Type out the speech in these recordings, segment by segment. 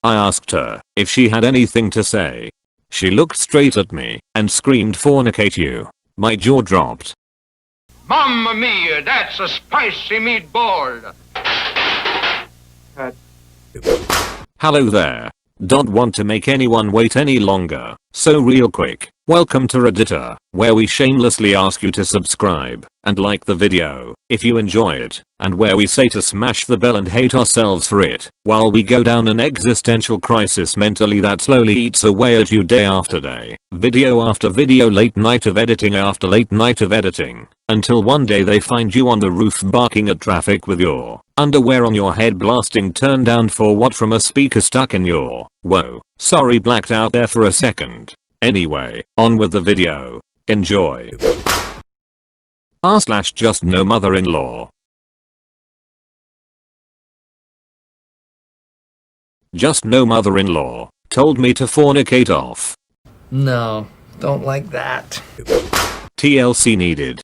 I asked her if she had anything to say. She looked straight at me and screamed, "Fornicate you." My jaw dropped. Mamma mia, that's a spicy meatball. Hello there. Don't want to make anyone wait any longer, so real quick, welcome to Reddita, where we shamelessly ask you to subscribe and like the video if you enjoy it, and where we say to smash the bell and hate ourselves for it, while we go down an existential crisis mentally that slowly eats away at you day after day, video after video, late night of editing after late night of editing, until one day they find you on the roof barking at traffic with your underwear on your head, blasting "Turn down for what" from a speaker stuck in your, whoa, sorry, blacked out there for a second. Anyway, on with the video. Enjoy. /just no mother-in-law. Just no mother-in-law told me to fornicate off. No, don't like that. TLC needed.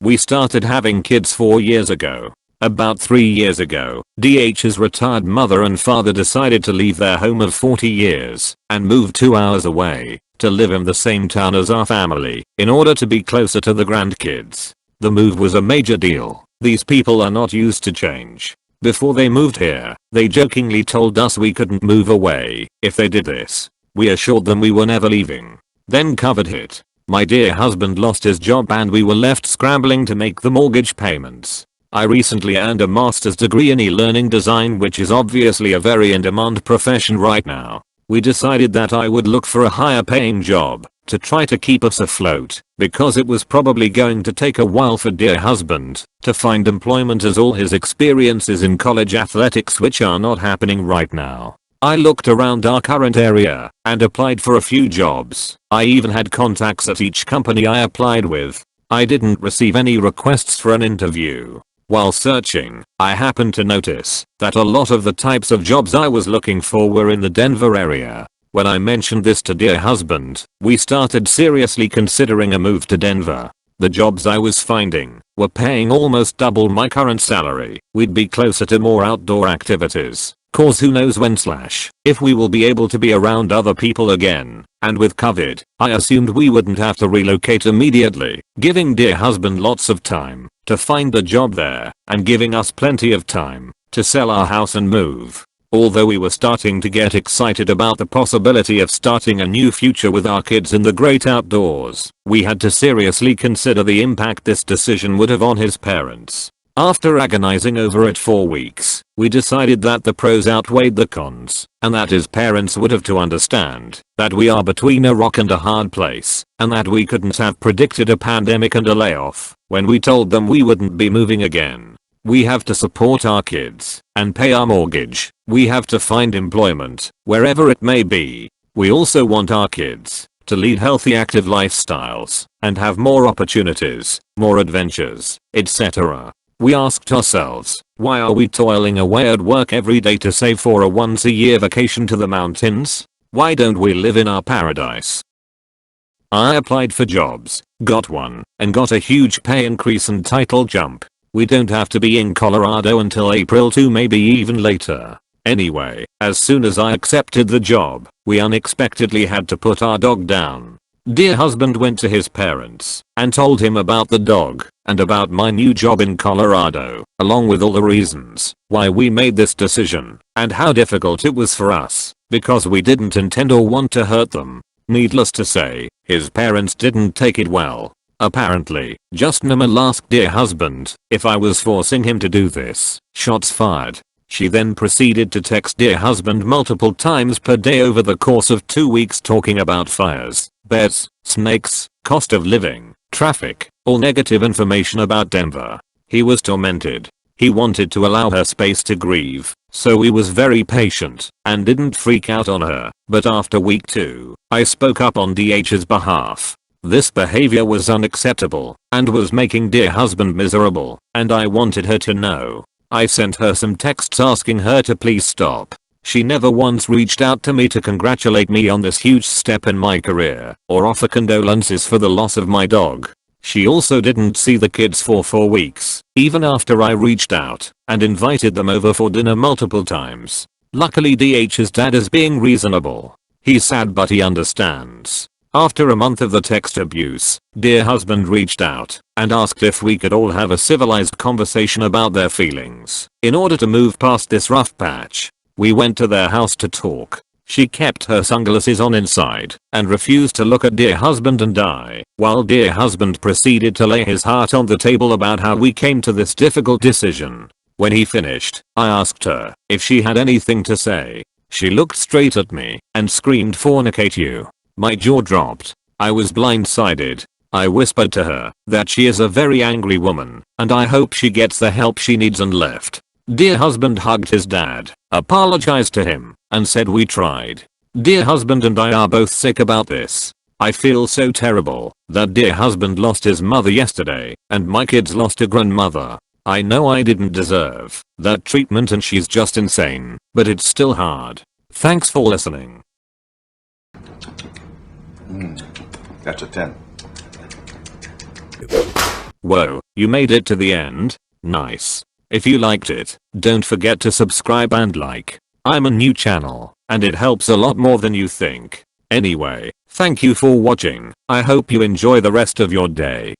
We started having kids 4 years ago. About 3 years ago, DH's retired mother and father decided to leave their home of 40 years and move 2 hours away to live in the same town as our family in order to be closer to the grandkids. The move was a major deal. These people are not used to change. Before they moved here, they jokingly told us we couldn't move away if they did this. We assured them we were never leaving. Then COVID hit. My dear husband lost his job and we were left scrambling to make the mortgage payments. I recently earned a master's degree in e-learning design, which is obviously a very in-demand profession right now. We decided that I would look for a higher paying job to try to keep us afloat, because it was probably going to take a while for dear husband to find employment, as all his experiences in college athletics, which are not happening right now. I looked around our current area and applied for a few jobs. I even had contacts at each company I applied with. I didn't receive any requests for an interview. While searching, I happened to notice that a lot of the types of jobs I was looking for were in the Denver area. When I mentioned this to dear husband, we started seriously considering a move to Denver. The jobs I was finding were paying almost double my current salary. We'd be closer to more outdoor activities. Cause who knows when / if we will be able to be around other people again. And with COVID, I assumed we wouldn't have to relocate immediately, giving dear husband lots of time to find the job there and giving us plenty of time to sell our house and move. Although we were starting to get excited about the possibility of starting a new future with our kids in the great outdoors, we had to seriously consider the impact this decision would have on his parents. After agonizing over it for weeks, we decided that the pros outweighed the cons, and that his parents would have to understand that we are between a rock and a hard place, and that we couldn't have predicted a pandemic and a layoff when we told them we wouldn't be moving again. We have to support our kids and pay our mortgage. We have to find employment wherever it may be. We also want our kids to lead healthy, active lifestyles and have more opportunities, more adventures, etc. We asked ourselves, why are we toiling away at work every day to save for a once-a-year vacation to the mountains? Why don't we live in our paradise? I applied for jobs, got one, and got a huge pay increase and title jump. We don't have to be in Colorado until April 2, maybe even later. Anyway, as soon as I accepted the job, we unexpectedly had to put our dog down. Dear husband went to his parents and told him about the dog and about my new job in Colorado, along with all the reasons why we made this decision and how difficult it was for us, because we didn't intend or want to hurt them. Needless to say, his parents didn't take it well. Apparently, JUSTNOMIL asked dear husband if I was forcing him to do this. Shots fired. She then proceeded to text dear husband multiple times per day over the course of 2 weeks, talking about fires, bears, snakes, cost of living, traffic, all negative information about Denver. He was tormented. He wanted to allow her space to grieve, so he was very patient and didn't freak out on her. But after week 2, I spoke up on DH's behalf. This behavior was unacceptable and was making dear husband miserable, and I wanted her to know. I sent her some texts asking her to please stop. She never once reached out to me to congratulate me on this huge step in my career or offer condolences for the loss of my dog. She also didn't see the kids for 4 weeks, even after I reached out and invited them over for dinner multiple times. Luckily DH's dad is being reasonable. He's sad but he understands. After a month of the text abuse, dear husband reached out and asked if we could all have a civilized conversation about their feelings. In order to move past this rough patch, we went to their house to talk. She kept her sunglasses on inside and refused to look at dear husband and I, while dear husband proceeded to lay his heart on the table about how we came to this difficult decision. When he finished, I asked her if she had anything to say. She looked straight at me and screamed, "Fornicate you." My jaw dropped. I was blindsided. I whispered to her that she is a very angry woman and I hope she gets the help she needs and left. Dear husband hugged his dad, apologized to him, and said we tried. Dear husband and I are both sick about this. I feel so terrible that dear husband lost his mother yesterday and my kids lost a grandmother. I know I didn't deserve that treatment and she's just insane, but it's still hard. Thanks for listening. That's a 10. Whoa, you made it to the end? Nice. If you liked it, don't forget to subscribe and like. I'm a new channel, and it helps a lot more than you think. Anyway, thank you for watching. I hope you enjoy the rest of your day.